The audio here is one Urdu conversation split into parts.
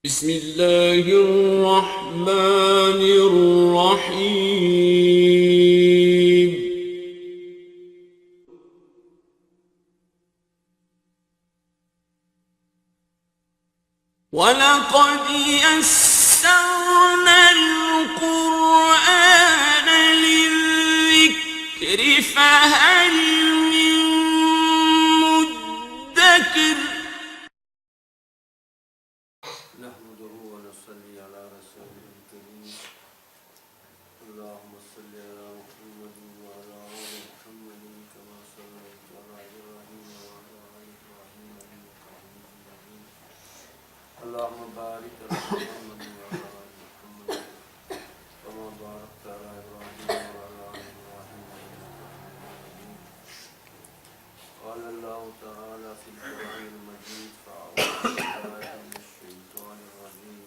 بسم الله الرحمن الرحيم ولقد يسرنا القرآن للذكر فهل من مدكر نحمده ونصلي على رسوله الكريم اللهم صل على محمد وعلى آل محمد كما صليت على إبراهيم وعلى آل إبراهيم إنك حميد مجيد اللهم بارك على محمد وعلى آل محمد كما باركت على إبراهيم وعلى آل إبراهيم إنك حميد مجيد قال الله تعالى في القرآن المجيد فأعوذ بالله من الشيطان الرجيم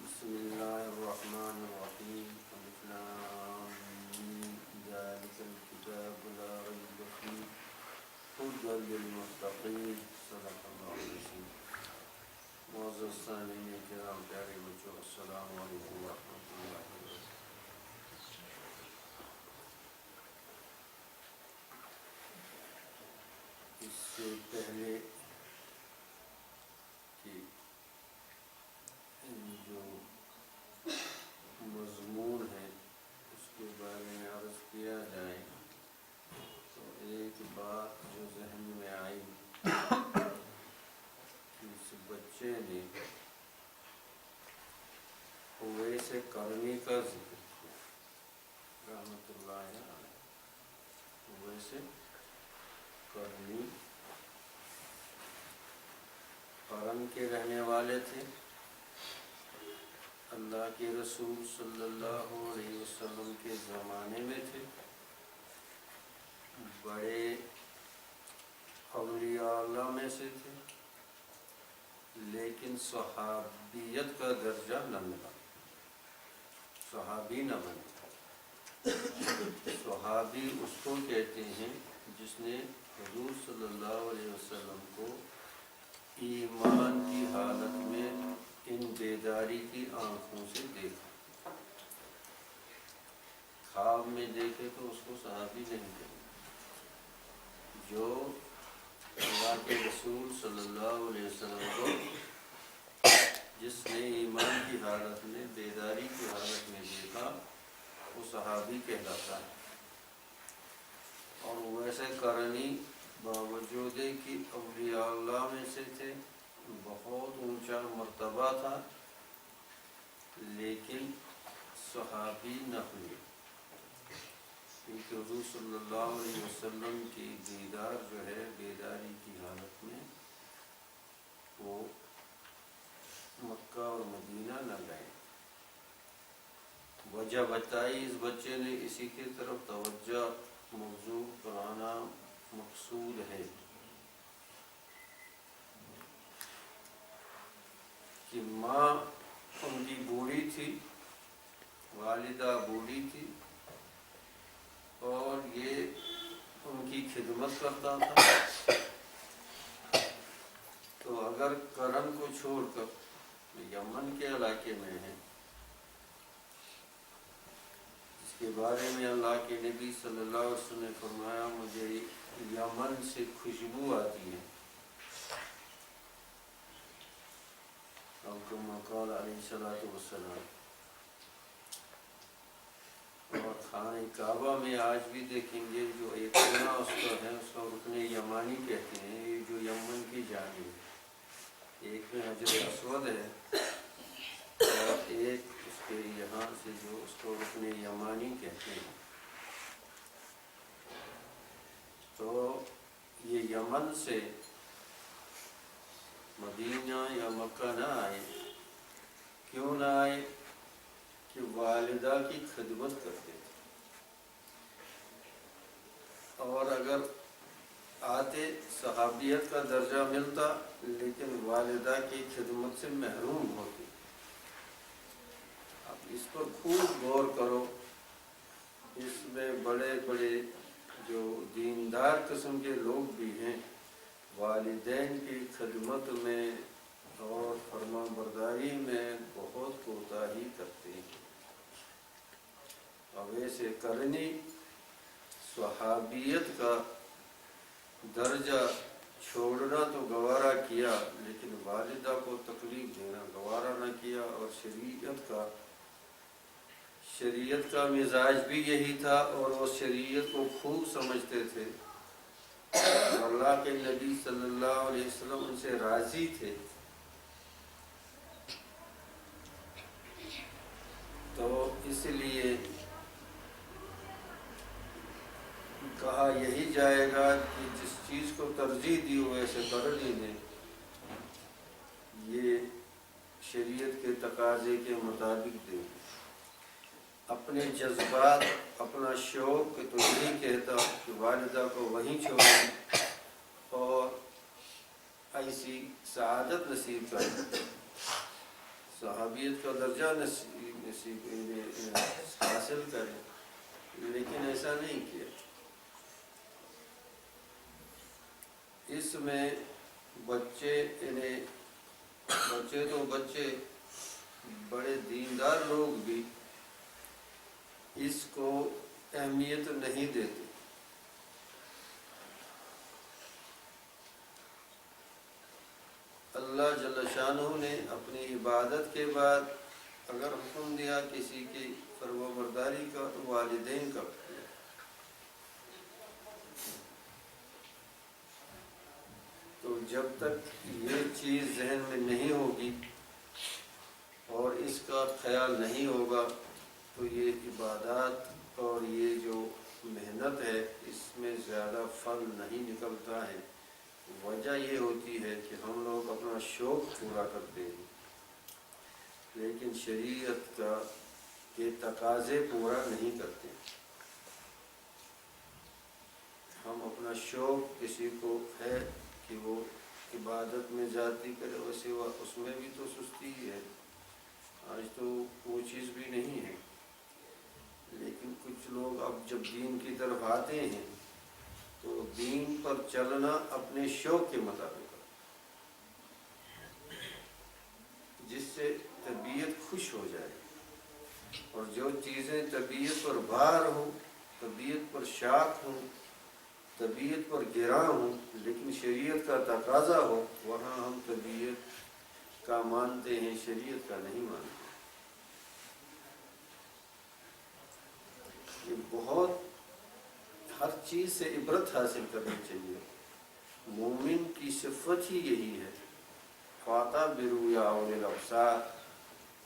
بسم الله الرحمن الرحيم ألف لام ميم ذلك الكتاب لا ريب فيه هدى للمتقين صدق الله العظيم معزز سامعین کرام پیارے بچوں السلام علیکم ورحمۃ اللہ وبرکاتہ۔ اس سے پہلے کہ جو مضمون ہے اس کے بارے میں عرض کیا جائے تو ایک بات جو ذہن میں آئی کہ اس بچے نے ویسے کرنی کا ذکر کیا رحمۃ اللہ علیہ، ویسے کرنی قرن کے رہنے والے تھے، اللہ کے رسول صلی اللہ علیہ وسلم کے زمانے میں تھے، بڑے اولیاء اللہ میں سے تھے، لیکن صحابیت کا درجہ نہ ملا، صحابی نہ بنے۔ صحابی اس کو کہتے ہیں جس نے حضور صلی اللہ علیہ وسلم کو ایمان کی حالت میں ان بیداری کی آنکھوں سے دیکھا، خواب میں دیکھے تو اس کو صحابی نہیں کہتے۔ جو اللہ کے رسول صلی اللہ علیہ وسلم کو جس نے ایمان کی حالت میں بیداری کی حالت میں دیکھا وہ صحابی کہلاتا ہے۔ اور ویسے کرنی باوجود کہ اولیاء اللہ میں سے تھے، بہت اونچا مرتبہ تھا، لیکن صحابی نہ ہوئے، کیونکہ حضور صلی اللہ علیہ وسلم کی دیدار جو ہے بیداری کی حالت میں وہ مکہ اور مدینہ نہ گئے۔ وجہ بتائی اس بچے نے، اسی کی طرف توجہ موضوع کرانا مقصود ہے کہ ماں ان کی بوڑھی تھی، والدہ بوڑھی تھی، اور یہ ان کی خدمت کرتا تھا۔ تو اگر کرن کو چھوڑ کر یمن کے علاقے میں ہے، اس کے بارے میں اللہ کے نبی صلی اللہ علیہ وسلم نے فرمایا مجھے یمن سے خوشبو آتی ہے، اور کما قال علیہ الصلوۃ والسلام۔ اور خانہ کعبہ میں آج بھی دیکھیں گے جو ایک کونا اس کا ہے، اس کو رکن یمانی کہتے ہیں، یہ جو یمن کی جانب ہے، ایک میں حجر اسود ہے اور ایک اس کے یہاں سے جو اس کو رکن یمانی کہتے ہیں۔ تو یہ یمن سے مدینہ یا مکہ نہ آئے، کیوں نہ آئے؟ کہ والدہ کی خدمت کرتے تھے، اور اگر آتے صحابیت کا درجہ ملتا لیکن والدہ کی خدمت سے محروم ہوتے۔ اب اس پر خوب غور کرو، اس میں بڑے بڑے جو دیندار قسم کے لوگ بھی ہیں، والدین کی خدمت میں اور فرما برداری کرنی صحابیت کا درجہ چھوڑنا تو گوارا کیا، لیکن والدہ کو تکلیف دینا گوارا نہ کیا، اور شریعت کا مزاج بھی یہی تھا، اور وہ شریعت کو خوب سمجھتے تھے، اور اللہ کے نبی صلی اللہ علیہ وسلم ان سے راضی تھے، تو اس لیے کہا یہی جائے گا کہ جس چیز کو ترجیح دی ہو ایسے کر لینے، یہ شریعت کے تقاضے کے مطابق دیں۔ اپنے جذبات، اپنا شوق تو نہیں کہتا کہ والدہ کو وہیں چھوڑیں اور ایسی سعادت نصیب کریں، صحابیت کا درجہ حاصل کریں، لیکن ایسا نہیں کیا۔ اس میں بچے تو بچے، بڑے دیندار لوگ بھی اس کو اہمیت نہیں دیتے۔ اللہ جل شانہ نے اپنی عبادت کے بعد اگر حکم دیا کسی کی فرمانبرداری کا تو والدین کا کیا، تو جب تک یہ چیز ذہن میں نہیں ہوگی اور اس کا خیال نہیں ہوگا تو یہ عبادات اور یہ جو محنت ہے اس میں زیادہ پھل نہیں نکلتا ہے۔ وجہ یہ ہوتی ہے کہ ہم لوگ اپنا شوق پورا کرتے ہیں لیکن شریعت کے تقاضے پورا نہیں کرتے۔ ہم اپنا شوق، کسی کو ہے کہ وہ عبادت میں زیادتی کرے، ویسے اس میں بھی تو سستی ہے، آج تو وہ چیز بھی نہیں ہے، لیکن کچھ لوگ اب جب دین کی طرف آتے ہیں تو دین پر چلنا اپنے شوق کے مطابق، جس سے طبیعت خوش ہو جائے، اور جو چیزیں طبیعت پر بھار ہوں، طبیعت پر شاق ہوں، طبیعت پر گراں ہوں، لیکن شریعت کا تقاضا ہو، وہاں ہم طبیعت کا مانتے ہیں، شریعت کا نہیں مانتے۔ یہ بہت ہر چیز سے عبرت حاصل کرنی چاہیے۔ مومن کی صفت ہی یہی ہے، فاطا برؤیا اول الابصار،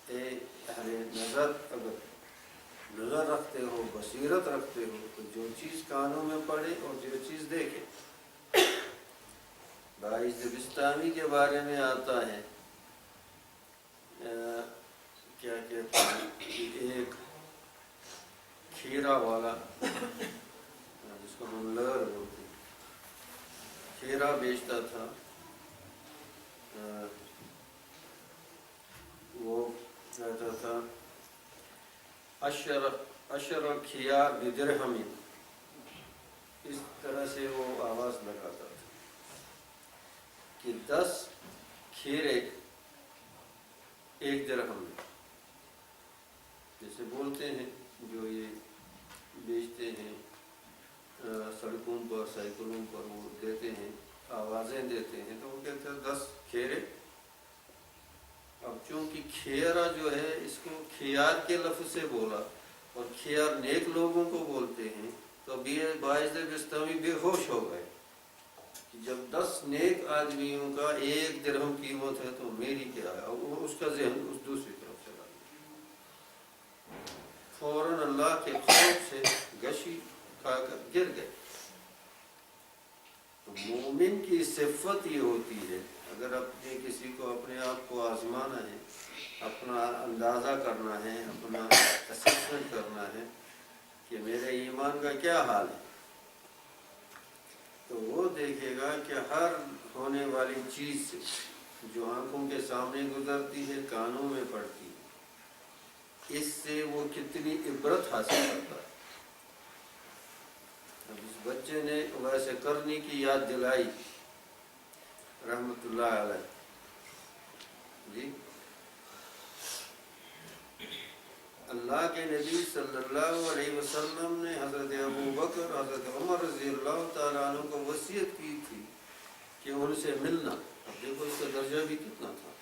اے اہل نظر، اگر نظر رکھتے ہو، بصیرت رکھتے ہو تو جو چیز کانوں میں پڑے اور جو چیز دیکھے۔ باعث بستانی کے بارے میں آتا ہے، کیا کہتے ہیں کہ ایک کھیرا والا، جس کو ہم لر بولتے ہیں، کھیرا بیچتا تھا، وہ کہتا تھا اشر الخیار بدرہم، اس طرح سے وہ آواز لگاتا تھا کہ 10 کھیرے ایک درہم میں، جیسے بولتے ہیں جو یہ بیچتے ہیں سڑکوں پر، سائیکلوں پر، وہ دیتے ہیں، آوازیں دیتے ہیں، تو وہ کہتے ہیں 10 کھیرے۔ اب چونکہ کھیرا جو ہے اس کو کھیار کے لفظ سے بولا، اور کھیار نیک لوگوں کو بولتے ہیں، تو باعث بستانی بے ہوش ہو گئے کہ جب 10 نیک آدمیوں کا 1 درہم قیمت ہے تو میری کیا ہے، اور اس کا ذہن اس دوسری طرف چلا گیا، فوراً اللہ کے خوف سے گشی کھا کر گر گئے۔ تو مومن کی صفت یہ ہوتی ہے، اگر اپنے کسی کو اپنے آپ کو آزمانا ہے، اپنا اندازہ کرنا ہے، اپنا اسسمنٹ کرنا ہے کہ میرے ایمان کا کیا حال ہے، تو وہ دیکھے گا کہ ہر ہونے والی چیز سے جو آنکھوں کے سامنے گزرتی ہے، کانوں میں پڑتی ہے، اس سے وہ کتنی عبرت حاصل کرتا ہے۔ اب اس بچے نے ویسے کرنے کی یاد دلائی رحمت اللہ علیہ، جی اللہ کے نبی صلی اللہ علیہ وسلم نے حضرت ابو بکر حضرت عمر رضی اللہ تعالیٰ عنہ کو وصیت کی تھی کہ ان سے ملنا. اب دیکھو اس کا درجہ بھی کتنا تھا.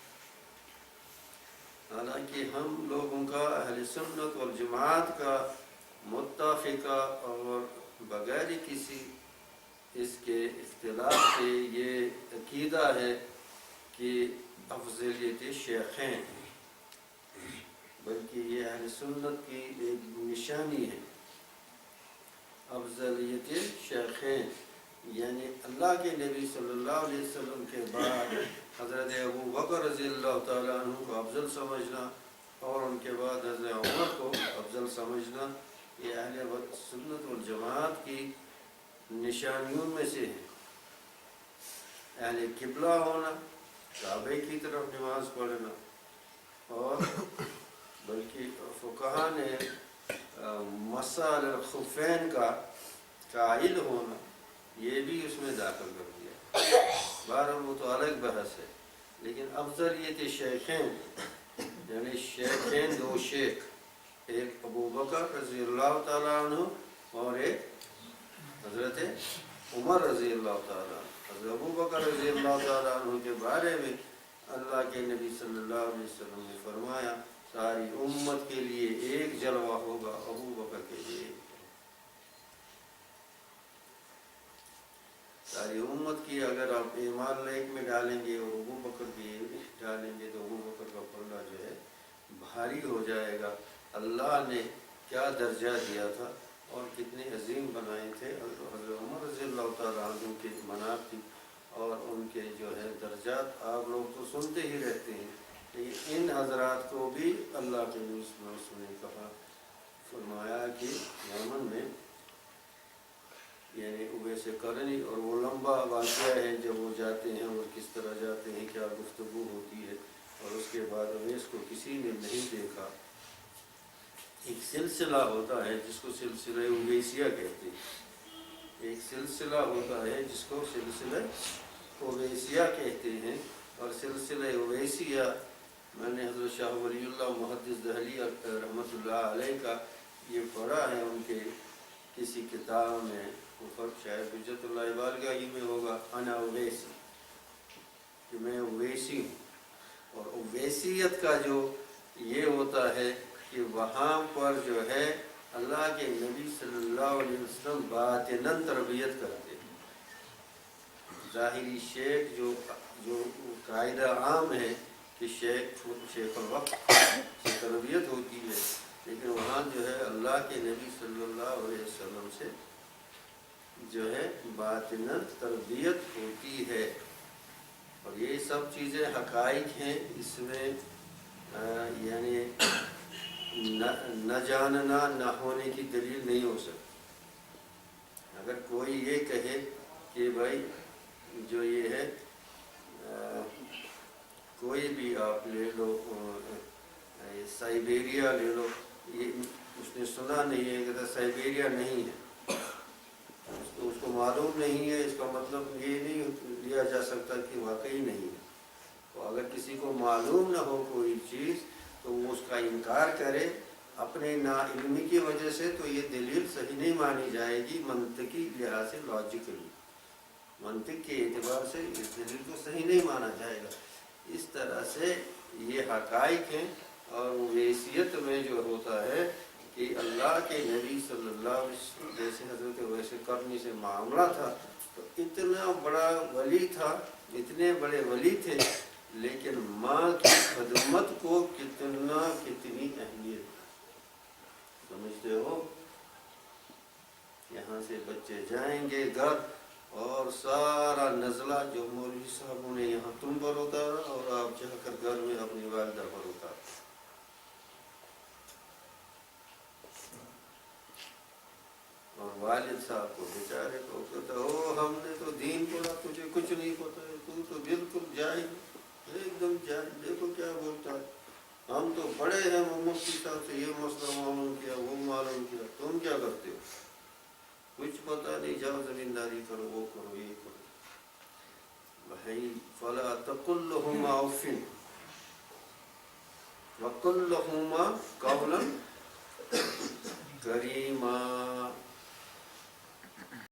حالانکہ ہم لوگوں کا اہل سنت والجماعت کا متفقہ اور بغیر کسی اس کے اختلاف سے یہ عقیدہ ہے کہ افضلیت شیخین، بلکہ یہ اہل سنت کی ایک نشانی ہے. افضلیت شیخین یعنی اللہ کے نبی صلی اللہ علیہ وسلم کے بعد حضرت ابو بکر رضی اللہ تعالیٰ عنہ کو افضل سمجھنا اور ان کے بعد حضرت عمر کو افضل سمجھنا، یہ اہل سنت والجماعت کی نشانیوں میں سے ہے. اہل قبلہ ہونا، کعبے کی طرف نماز پڑھنا، اور بلکہ فقہا نے مسح الخفین کا قائل ہونا یہ بھی اس میں داخل کر دیا. بہرحال وہ تو الگ بحث ہے. لیکن افضلیت شیخین یعنی شیخین، دو شیخ، ایک ابو بکر رضی اللہ تعالیٰ عنہ اور ایک حضرت عمر رضی اللہ تعالیٰ عنہ. حضرت ابو بکر رضی اللہ تعالیٰ عنہ کے بارے میں اللہ کے نبی صلی اللہ علیہ وسلم نے فرمایا ساری امت کے لیے ایک جلوہ ہوگا، ابو بکر کے لیے ایک. ساری امت کی اگر آپ ایمان ایک میں ڈالیں گے اور ابو بکر کی ڈالیں گے تو ابو بکر کا پلہ جو ہے بھاری ہو جائے گا. اللہ نے کیا درجہ دیا تھا اور کتنے عظیم بنائے تھے. حضرت عمر رضی اللہ تعالیٰ عنہ کے مناقب اور ان کے جو ہے درجات آپ لوگ تو سنتے ہی رہتے ہیں، لیکن ان حضرات کو بھی اللہ کے نبی صلی اللہ علیہ وسلم نے کہا فرمایا کہ یمن میں یعنی اویس قرنی، اور وہ لمبا واقعہ ہے جب وہ جاتے ہیں اور کس طرح جاتے ہیں، کیا گفتگو ہوتی ہے، اور اس کے بعد اویس کو کسی نے نہیں دیکھا. ایک سلسلہ ہوتا ہے جس کو سلسلہ اویسیہ کہتے ہیں، ایک سلسلہ ہوتا ہے جس کو سلسلہ اویسیہ کہتے ہیں. اور سلسلہ اویسیہ میں نے حضرت شاہ ولی اللہ محدث دہلی رحمۃ اللہ علیہ کا یہ پڑھا ہے ان کے کسی کتاب میں، وہ شاید حجت اللہ بالغاہی میں ہوگا، انا اویسی، کہ میں اویسی ہوں. اور اویسیت کا جو یہ ہوتا ہے کہ وہاں پر جو ہے اللہ کے نبی صلی اللہ علیہ وسلم باطناً تربیت کرتے ہیں. ظاہری شیخ جو قاعدہ عام ہے کہ شیخ الوقت سے تربیت ہوتی ہے، لیکن وہاں جو ہے اللہ کے نبی صلی اللہ علیہ وسلم سے جو ہے باطناً تربیت ہوتی ہے. اور یہ سب چیزیں حقائق ہیں، اس میں یعنی نہ جاننا نہ ہونے کی دلیل نہیں ہو سکتی. اگر کوئی یہ کہے کہ بھائی جو یہ ہے کوئی بھی آپ لے لو، سائبیریا لے لو، یہ اس نے سنا نہیں ہے، کہتا سائبیریا نہیں ہے، اس کو معلوم نہیں ہے، اس کا مطلب یہ نہیں لیا جا سکتا کہ واقعی نہیں ہے. تو اگر کسی کو معلوم نہ ہو کوئی چیز تو وہ اس کا انکار کرے اپنے ناعلمی کی وجہ سے، تو یہ دلیل صحیح نہیں مانی جائے گی منطقی لحاظ سے، لاجیکلی منطق کے اعتبار سے اس دلیل کو صحیح نہیں مانا جائے گا. اس طرح سے یہ حقائق ہیں. اور اویسیت میں جو ہوتا ہے کہ اللہ کے نبی صلی اللہ علیہ وسلم جیسے حضرت اویس قرنی سے معاملہ تھا، تو اتنا بڑا ولی تھا، اتنے بڑے ولی تھے، لیکن ماں کی خدمت کو کتنی اہمیت سمجھتے ہو. یہاں سے بچے جائیں گے گھر اور سارا نزلہ جو مولوی صاحبوں نے یہاں تم پر اتارا اور آپ جا کر گھر میں اپنی والدہ پر اتارا. اور والد صاحب کو بیچارے کو کہتا ہم نے تو دین پڑھا، تجھے کچھ نہیں پتا ہے، تو بالکل جاہل، ایک دم جاہل، دیکھو کیا بولتا ہے. ہم تو پڑھے ہیں، مفتی صاحب سے یہ مسئلہ معلوم کیا، وہ معلوم کیا، تم کیا کرتے ہو؟ کچھ پتہ نہیں، جاؤ زمینداری کرو، وہ کرو، یہ کرو. بھائی فلا تقل لهما اف وقل لهما قولا كريما